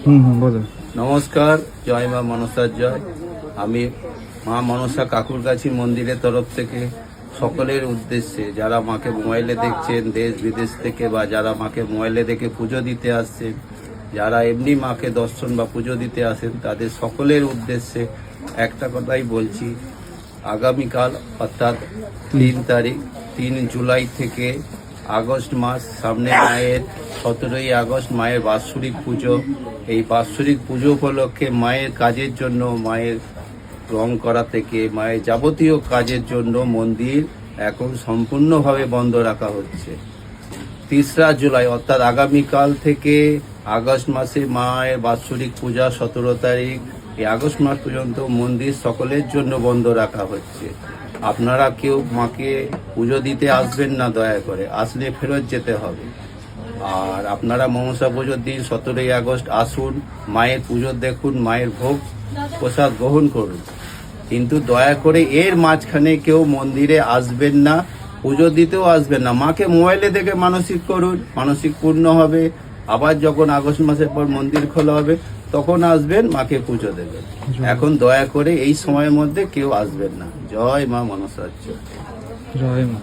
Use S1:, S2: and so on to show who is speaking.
S1: নমস্কার, জয় মা মনসার জয়। আমি মা মনসা কাকুরগাছি মন্দিরের তরফ থেকে সকলের উদ্দেশ্যে যারা মাকে মোবাইলে দেখছেন দেশ বিদেশ থেকে, বা যারা মাকে মোবাইলে দেখে পুজো দিতে আসছেন, যারা এমনি মাকে দর্শন বা পুজো দিতে আসেন, তাদের সকলের উদ্দেশ্যে একটা কথাই বলছি। আগামীকাল অর্থাৎ 3 জুলাই থেকে আগস্ট মাস সামনে, মায়ের 17ই আগস্ট মায়ের বাৎসরিক পুজো। এই বাৎসরিক পুজো উপলক্ষে মায়ের কাজের জন্য, মায়ের রং করা থেকে মায়ের যাবতীয় কাজের জন্য মন্দির এখন সম্পূর্ণভাবে বন্ধ রাখা হচ্ছে। 3 জুলাই অর্থাৎ আগামীকাল থেকে আগস্ট মাসে মায়ের বাৎসরিক পূজা 17 তারিখ, এই আগস্ট মাস পর্যন্ত মন্দির সকলের জন্য বন্ধ রাখা হচ্ছে। আপনারা কেউ মাকে পুজো দিতে আসবেন না, দয়া করে আসলে ফেরত যেতে হবে। আর আপনারা মনসা পুজোর দিন 17ই আগস্ট আসুন, মায়ের পুজো দেখুন, মায়ের ভোগ প্রসাদ গ্রহণ করুন, কিন্তু দয়া করে এর মাঝখানে কেউ মন্দিরে আসবেন না, পুজো দিতেও আসবেন না। মাকে মোবাইলে দেখে মানসিক করুন, মানসিক পূর্ণ হবে। আবার যখন আগস্ট মাসের পর মন্দির খোলা হবে তখন আসবেন, মাকে পুজো দেবেন। এখন দয়া করে এই সময়ের মধ্যে কেউ আসবেন না। জয় মা মনসা।
S2: জয় মা।